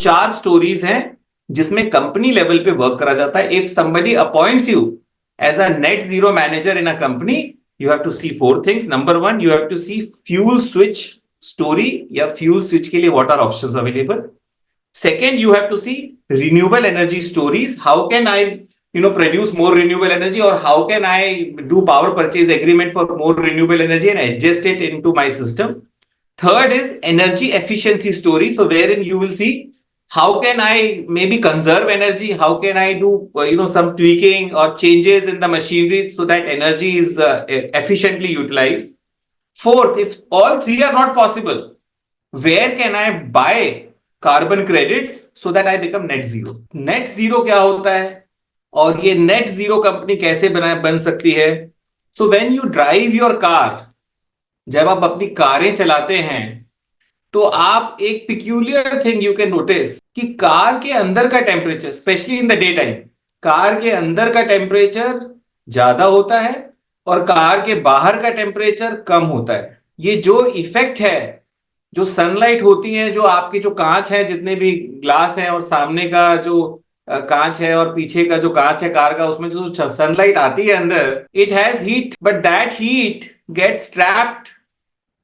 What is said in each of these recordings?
चार स्टोरीज हैं जिसमें कंपनी लेवल पे वर्क करा जाता है. If somebody appoints you as a net zero manager in a company, you have to see four things. Number one, you have to see fuel switch story या fuel switch के लिए what are options available. Second, you have to see renewable energy stories. How can I produce more renewable energy, or how can I do power purchase agreement for more renewable energy and adjust it into my system. Third is energy efficiency stories. So wherein you will see how can I maybe conserve energy, how can I do some tweaking or changes in the machinery so that energy is efficiently utilized. Fourth, if all three are not possible, where can I buy carbon credits so that I become net zero. Net zero क्या होता है और ये net zero company कैसे बन सकती है. So when you drive your car, जब आप अपनी कारें चलाते हैं तो आप एक peculiar thing you can notice कि कार के अंदर का temperature, specially in the day time, car के अंदर का टेम्परेचर ज्यादा होता है और कार के बाहर का टेम्परेचर कम होता है. ये जो इफेक्ट है, जो सनलाइट होती है, जो आपके जो कांच है, जितने भी ग्लास है और सामने का जो कांच है और पीछे का जो कांच है कार का, उसमें जो सनलाइट आती है अंदर, it has heat, but that heat gets trapped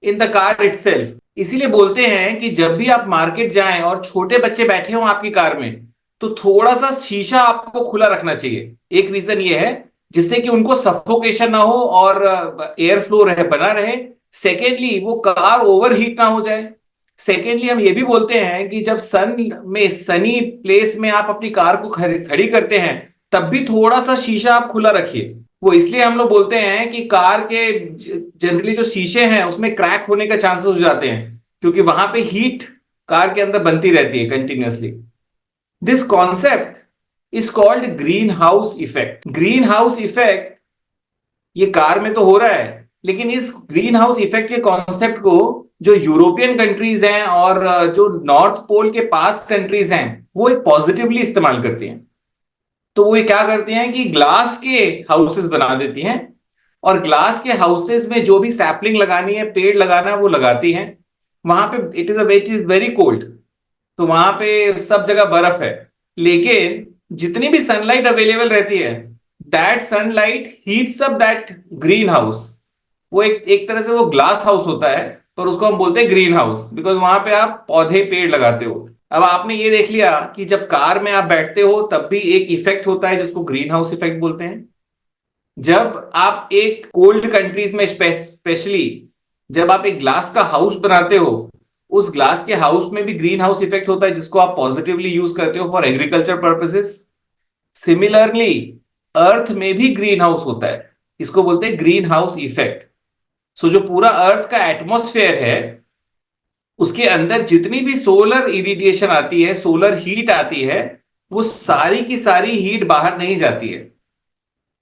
in the car itself. इसीलिए बोलते हैं कि जब भी आप मार्केट जाएं और छोटे बच्चे बैठे हों आपकी कार में, तो थोड़ा सा शीशा आपको खुला रखना चाहिए. एक रीजन ये है जिससे कि उनको सफोकेशन ना हो और एयर फ्लो बना रहे. सेकेंडली, वो कार ओवरहीट ना हो जाए. सेकेंडली, हम ये भी बोलते हैं कि जब सनी प्लेस में आप अपनी कार को खड़ी करते हैं, तब भी थोड़ा सा शीशा आप खुला रखिए. वो इसलिए हम लोग बोलते हैं कि कार के जनरली जो शीशे हैं उसमें क्रैक होने का चांसेस हो जाते हैं, क्योंकि वहां पे हीट कार के अंदर बनती रहती है continuously. This concept is called green house effect. Green house effect ये कार में तो हो रहा है, लेकिन इस ग्रीन हाउस इफेक्ट के कॉन्सेप्ट को जो यूरोपियन कंट्रीज हैं और जो नॉर्थ पोल के पास कंट्रीज हैं, वो एक पॉजिटिवली इस्तेमाल करती हैं. तो वो क्या करती हैं कि ग्लास के हाउसेस बना देती हैं, और ग्लास के हाउसेस में जो भी सैपलिंग लगानी है, पेड़ लगाना है, वो लगाती हैं. वहां पे इट इज वेरी कोल्ड, तो वहां पे सब जगह बर्फ है, लेकिन जितनी भी सनलाइट अवेलेबल रहती है, that sunlight heats up that green house. वो एक तरह से वो ग्लास हाउस होता है, पर उसको हम बोलते हैं ग्रीन हाउस, बिकॉज वहां पे आप पौधे पेड़ लगाते हो. अब आपने ये देख लिया कि जब कार में आप बैठते हो तब भी एक इफेक्ट होता है जिसको ग्रीन हाउस इफेक्ट बोलते हैं. जब आप एक कोल्ड कंट्रीज में स्पेशली जब आप एक ग्लास का हाउस बनाते हो, उस ग्लास के हाउस में भी ग्रीन हाउस इफेक्ट होता है, जिसको आप पॉजिटिवली यूज करते हो फॉर एग्रीकल्चर पर्पसेस. सिमिलरली अर्थ में भी ग्रीन हाउस होता है, इसको बोलते हैं ग्रीन हाउस इफेक्ट. सो जो पूरा अर्थ का एटमॉस्फेयर है, उसके अंदर जितनी भी सोलर इरिडिएशन आती है, सोलर हीट आती है, वो सारी की सारी हीट बाहर नहीं जाती है.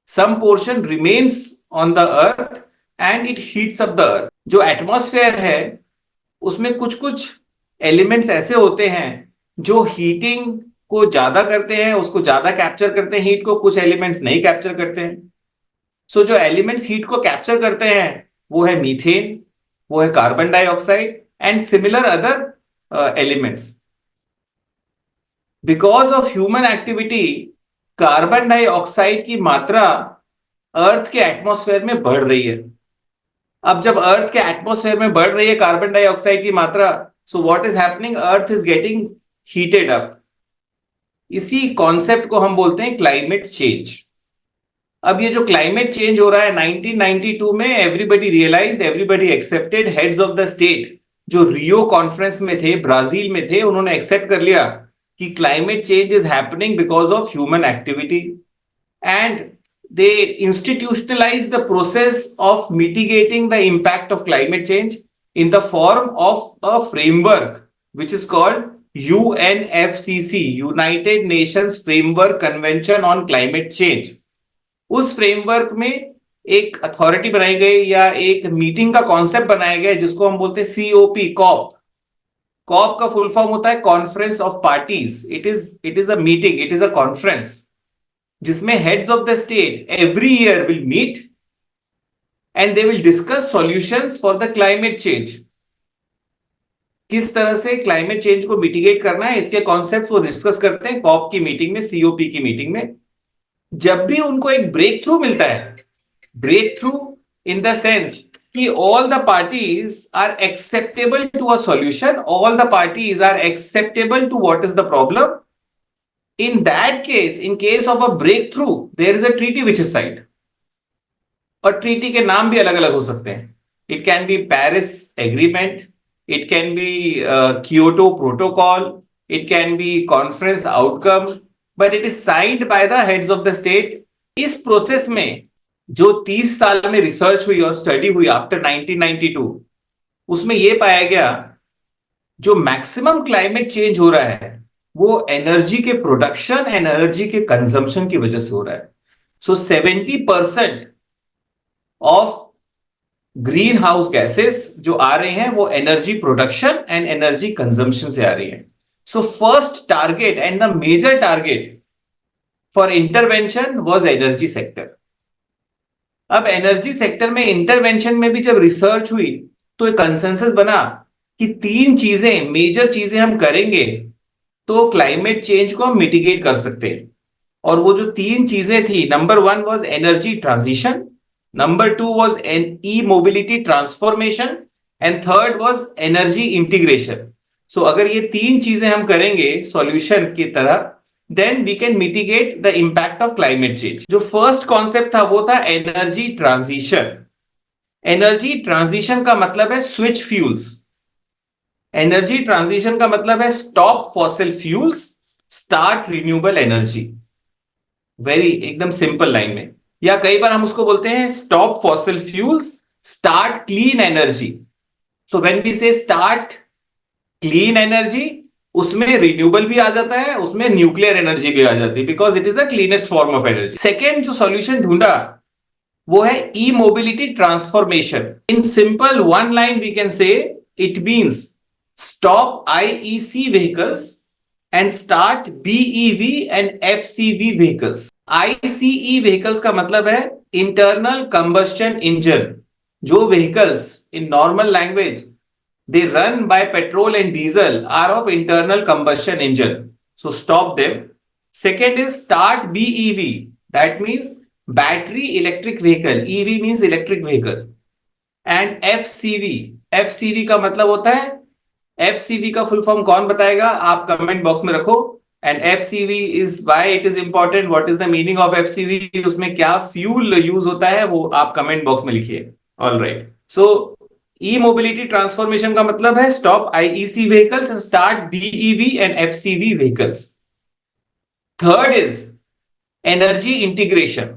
Some portion remains on the earth and it heats up the earth. जो एटमॉस्फेयर है उसमें कुछ कुछ एलिमेंट्स ऐसे होते हैं जो हीटिंग को ज्यादा करते हैं, उसको ज्यादा कैप्चर करते हैं हीट को, कुछ एलिमेंट्स नहीं कैप्चर करते हैं. सो जो एलिमेंट्स हीट को कैप्चर करते हैं वो है मीथेन, वो है carbon dioxide and similar other elements. Because of human activity, carbon dioxide की मात्रा अर्थ के एटमॉस्फेयर में बढ़ रही है. अब जब अर्थ के एटमॉस्फेयर में बढ़ रही है कार्बन डाइऑक्साइड की मात्रा, so what is happening, earth is getting heated up. इसी कॉन्सेप्ट को हम बोलते हैं क्लाइमेट चेंज. अब ये जो क्लाइमेट चेंज हो रहा है, 1992 में everybody realised, everybody accepted, heads of the state जो रियो कॉन्फ्रेंस में थे, ब्राजील में थे, उन्होंने एक्सेप्ट कर लिया कि climate change is happening because of human activity, and they institutionalise the process of mitigating the impact of climate change in the form of a framework which is called UNFCC, United Nations framework convention on climate change. उस फ्रेमवर्क में एक authority बनाई गई या एक meeting का concept बनाया गया जिसको हम बोलते हैं COP, कॉप. कॉप का फुल फॉर्म होता है conference of parties. It is a meeting, it is a conference जिसमें heads of the state every year will meet and they will discuss solutions for the climate change. किस तरह से climate change को mitigate करना है, इसके concept वो discuss करते हैं कॉप की मीटिंग में, सीओपी की मीटिंग में। जब भी उनको एक ब्रेक थ्रू मिलता है, breakthrough in the sense कि all the parties are acceptable to a solution, all the parties are acceptable to what is the problem. In that case, in case of a breakthrough, there is a treaty which is signed. और treaty के नाम भी अलग अलग हो सकते हैं. It can be Paris agreement, it can be Kyoto protocol, it can be conference outcome, but it is signed by the heads of the state. इस प्रोसेस में जो 30 साल में रिसर्च हुई और स्टडी हुई आफ्टर 1992, उसमें यह पाया गया जो मैक्सिमम क्लाइमेट चेंज हो रहा है वो एनर्जी के प्रोडक्शन एंड एनर्जी के कंजम्पशन की वजह से हो रहा है. So 70% of greenhouse gases जो आ रहे हैं वो energy production and energy consumption से आ रही है. So first target and the major target for intervention was energy sector. अब एनर्जी सेक्टर में इंटरवेंशन में भी जब रिसर्च हुई तो एक कंसेंसस बना कि 3 चीजें, मेजर चीजें हम करेंगे तो क्लाइमेट चेंज को हम मिटिगेट कर सकते हैं. और वो जो 3 चीजें थी, number 1 was energy transition, number 2 was e mobility transformation and third was energy integration. So अगर ये 3 चीजें हम करेंगे सॉल्यूशन की तरह, then we can mitigate the impact of climate change. जो फर्स्ट कॉन्सेप्ट था वो था एनर्जी ट्रांजिशन. एनर्जी ट्रांजिशन का मतलब है स्विच फ्यूल्स. एनर्जी ट्रांजिशन का मतलब है stop fossil fuels, start renewable energy. Very एकदम सिंपल लाइन में. या कई बार हम उसको बोलते हैं stop fossil fuels, start clean energy. So when we say start clean energy, उसमें रिन्यूएबल भी आ जाता है, उसमें न्यूक्लियर एनर्जी भी आ जाती है, because it is a cleanest form of energy. Second जो सॉल्यूशन ढूंढा वो है e mobility transformation. In simple one line we can say it means stop IEC vehicles and start BEV and FCV vehicles. ICE vehicles का मतलब है internal combustion engine. जो vehicles in normal language they run by petrol and diesel are of internal combustion engine, so stop them. Second is start BEV, that means battery electric vehicle. EV means electric vehicle. And FCV का मतलब होता है, FCV का full form कौन बताएगा, आप comment box में रखो. And FCV is why it is important, what is the meaning of FCV, उसमें क्या फ्यूल यूज होता है वो आप कमेंट बॉक्स में लिखिए. All right. So e mobility transformation का मतलब है stop IEC vehicles and start BEV and FCV vehicles. Third is energy integration.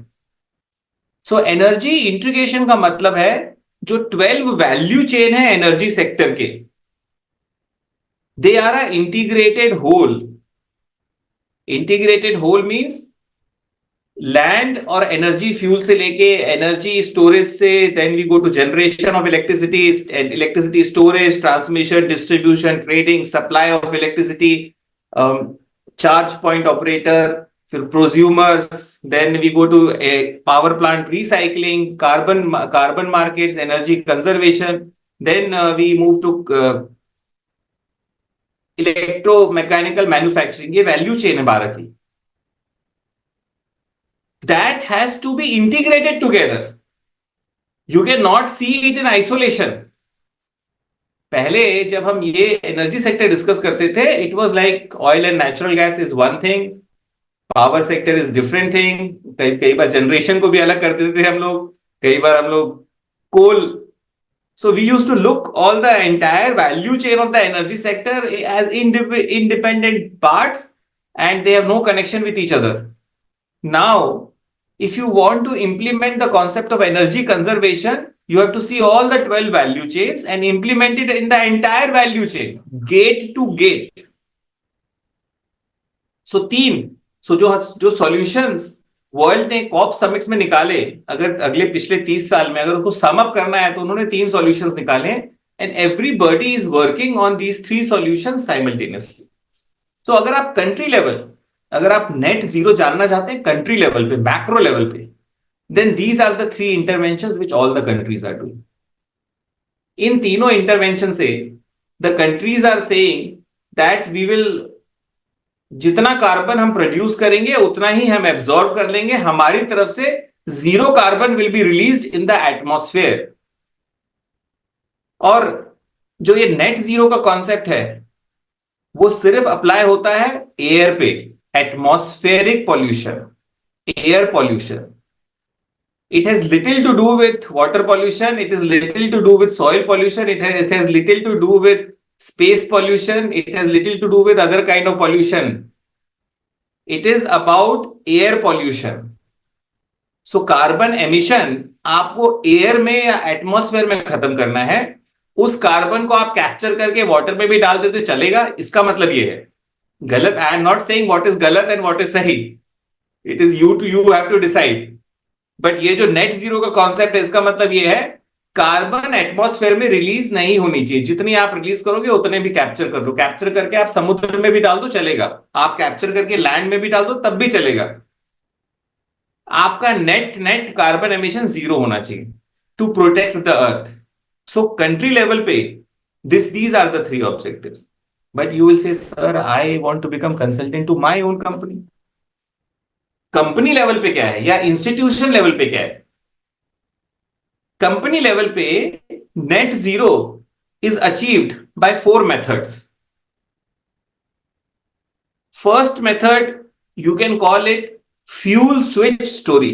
So energy integration का मतलब है जो 12 वैल्यू चेन है एनर्जी सेक्टर के, they are a integrated whole. Integrated whole means land और एनर्जी फ्यूल से लेके energy storage से, then we go to generation of electricity, electricity storage, transmission, distribution, trading, supply of electricity, charge point operator, फिर prosumers, then we go to power plant recycling, carbon markets, energy conservation, then we move to electromechanical manufacturing. ये value chain है 12 की. That has to be integrated together. You cannot see it in isolation. पहले जब हम ये energy sector discuss करते थे, it was like oil and natural gas is one thing, power sector is different thing. कई बार generation को भी अलग कर देते थे हम लोग, कई बार हम लोग कोल. So we use to look all the entire value chain of the energy sector as independent parts and they have no connection with each other. Now, if you want to implement the concept of energy conservation, you have to see all the 12 value chains and implement it in the entire value chain, gate to gate. So जो solutions world ने corp summits में निकाले, अगर अगले पिछले 30 साल में अगर उसको सम अप करना है तो उन्होंने 3 सॉल्यूशंस निकाले and everybody is working on these 3 solutions simultaneously. तो अगर आप कंट्री लेवल, अगर आप नेट जीरो जानना चाहते हैं कंट्री लेवल पे, मैक्रो लेवल पे, then these are the 3 interventions which all the countries are doing. इन तीनों इंटरवेंशन से the countries are saying that we will, जितना कार्बन हम प्रोड्यूस करेंगे उतना ही हम एब्जॉर्ब कर लेंगे, हमारी तरफ से zero carbon will be released in the atmosphere. और जो ये नेट जीरो का कॉन्सेप्ट है वो सिर्फ अप्लाई होता है एयर पे, atmospheric pollution, air pollution. It has little to do with water pollution. It is little to do with soil pollution. It has little to do with space pollution. It has little to do with other kind of pollution. It is about air pollution. So carbon emission आपको air में या atmosphere में खत्म करना है। उस carbon को आप कैप्चर करके वाटर में भी डाल दे तो चलेगा, इसका मतलब ये है। गलत, I am not saying what is गलत एंड व्हाट इज सही, it is you have to decide. But ये जो नेट जीरो का कॉन्सेप्ट है इसका मतलब ये है कार्बन एटमॉस्फेयर में रिलीज नहीं होनी चाहिए, जितनी आप रिलीज करोगे उतने भी कैप्चर कर लो। कैप्चर करके आप समुद्र में भी डाल दो चलेगा, आप कैप्चर करके लैंड में भी डाल दो तब भी चलेगा। आपका नेट कार्बन एमिशन जीरो होना चाहिए to protect the earth. So country level पे these are the 3 objectives. But you will say sir I want to become consultant to my own company. Company level पे क्या है या institution level पे क्या है? कंपनी लेवल पे net zero is achieved by 4 methods. First method you can call it fuel switch story.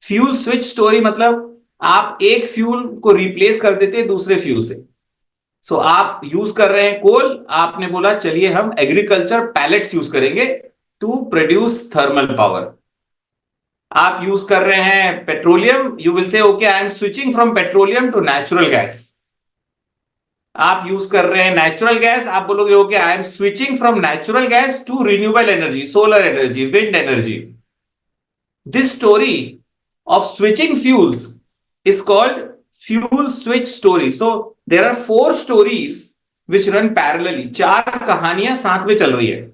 Fuel switch story मतलब आप एक फ्यूल को रिप्लेस कर देते हैं दूसरे फ्यूल से। सो आप यूज कर रहे हैं कोल, आपने बोला चलिए हम एग्रीकल्चर पैलेट्स यूज करेंगे टू प्रोड्यूस थर्मल पावर। आप यूज कर रहे हैं petroleum, you will say okay I am switching from petroleum to natural gas. आप यूज कर रहे हैं नेचुरल गैस, आप बोलोगे okay I am switching from natural gas to renewable energy, solar energy, wind energy. This story of switching fuels is called fuel switch story. So there are 4 stories which run parallelly, 4 कहानियां साथ में चल रही है।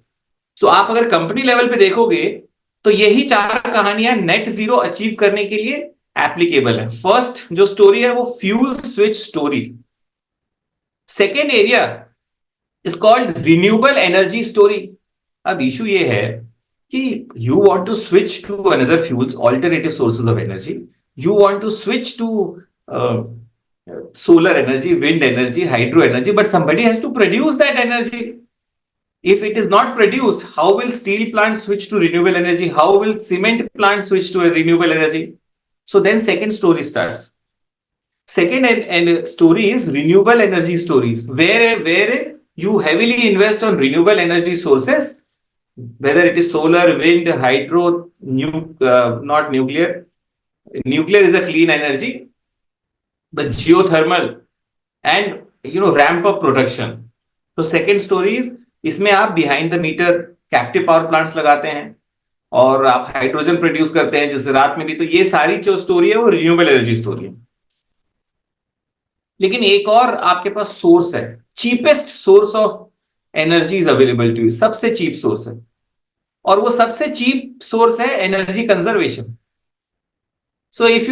सो आप अगर company level पे देखोगे तो यही 4 कहानियां नेट जीरो अचीव करने के लिए एप्लीकेबल है। फर्स्ट जो स्टोरी है वो fuel switch story. Second area is called renewable energy story. अब इशू ये है कि you want to switch to another fuels, alternative sources of energy, you want to switch to solar energy, wind energy, hydro energy, but somebody has to produce that energy. If it is not produced, how will steel plant switch to renewable energy? How will cement plant switch to a renewable energy? So then second story starts. Second and story is renewable energy stories, where you heavily invest on renewable energy sources, whether it is solar, wind, hydro, not nuclear. Nuclear is a clean energy, but geothermal and ramp up production. So second story is इसमें आप behind the meter captive power plants लगाते हैं और आप hydrogen produce करते हैं जैसे रात में भी। तो ये सारी जो स्टोरी है वो रिन्यूएबल एनर्जी स्टोरी है। लेकिन एक और आपके पास सोर्स है, cheapest source of energy is available to you, सबसे चीप सोर्स है, और वो सबसे चीप सोर्स है energy conservation. So if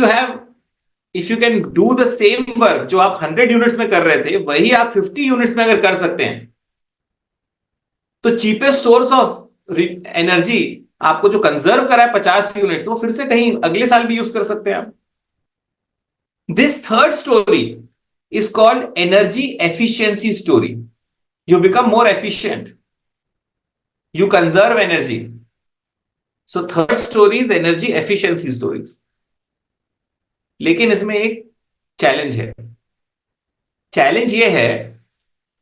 you can do the same work जो आप 100 यूनिट्स में कर रहे थे वही आप 50 यूनिट्स में अगर कर सकते हैं तो चीपेस्ट सोर्स ऑफ एनर्जी आपको जो कंजर्व करा है 50 यूनिट्स, वो फिर से कहीं अगले साल भी यूज कर सकते हैं आप। This third story is called energy efficiency story. You become more efficient, you conserve energy. So third story is energy efficiency stories. लेकिन इसमें एक चैलेंज है। चैलेंज ये है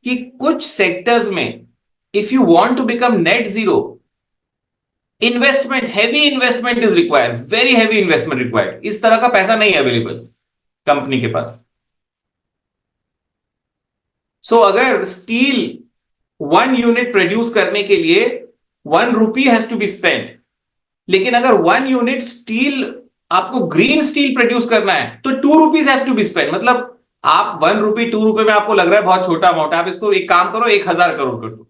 कि कुछ सेक्टर्स में if you want to become net zero, investment, heavy investment is required, very heavy investment required. इस तरह का पैसा नहीं है अवेलेबल कंपनी के पास। सो अगर स्टील 1 यूनिट प्रोड्यूस करने के लिए 1 rupee has to be spent, लेकिन अगर 1 यूनिट स्टील आपको ग्रीन स्टील प्रोड्यूस करना है तो 2 rupees have to be spent. मतलब आप 1 रुपी 2 रुपए में आपको लग रहा है बहुत छोटा अमाउंट, आप इसको एक काम करो 1000 करोड़ कर दो।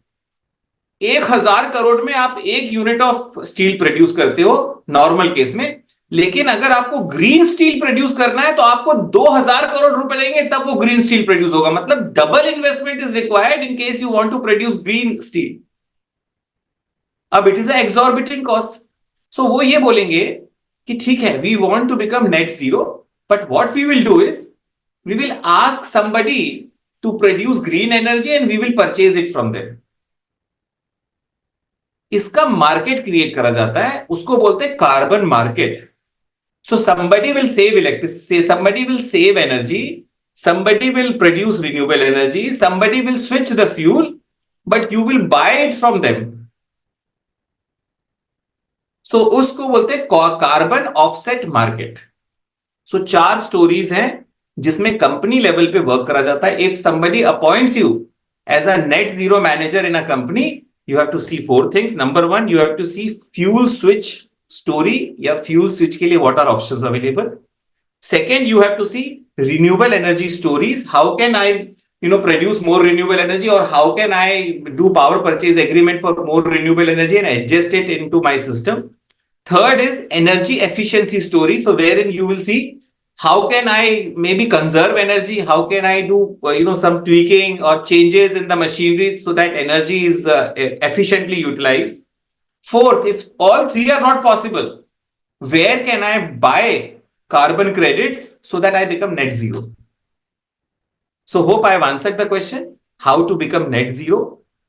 1000 करोड़ में आप 1 यूनिट ऑफ स्टील प्रोड्यूस करते हो नॉर्मल केस में, लेकिन अगर आपको ग्रीन स्टील प्रोड्यूस करना है तो आपको 2000 करोड़ रुपए लेंगे तब वो ग्रीन स्टील प्रोड्यूस होगा, मतलब double investment is required in case you want to produce green steel. अब it is exorbitant cost. So वो ये बोलेंगे कि ठीक है, we want to become net zero, but what we will do is we will ask somebody to produce green energy and we will purchase it from them. इसका market create करा जाता है, उसको बोलते हैं carbon market. So somebody will save electricity, somebody will save energy, somebody will produce renewable energy, somebody will switch the fuel, but you will buy it from them. So उसको बोलते हैं carbon offset market. सो चार stories हैं जिसमें company level पे work करा जाता है। If somebody appoints you as a net zero manager in a company, you have to see four things. Number one, you have to see fuel switch story या fuel switch के लिए what are options available. Second, you have to see renewable energy stories, how can I produce more renewable energy, और how can I do power purchase agreement for more renewable energy and adjust it into my system. Third is energy efficiency story, so where in you will see how can I maybe conserve energy, how can I do some tweaking or changes in the machinery so that energy is efficiently utilized. Fourth, if all three are not possible, where can I buy carbon credits so that I become net zero? So hope I have answered the question, how to become net zero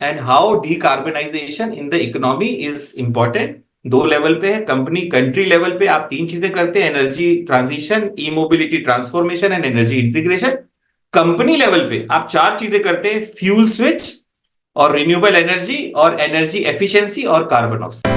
and how decarbonization in the economy is important. दो level पे है, company country level पे आप तीन चीजें करते हैं, energy transition, E mobility transformation and energy integration. Company level पे आप चार चीजें करते हैं, फ्यूल स्विच और रिन्यूएबल एनर्जी और एनर्जी एफिशिएंसी और कार्बन ऑफसेट।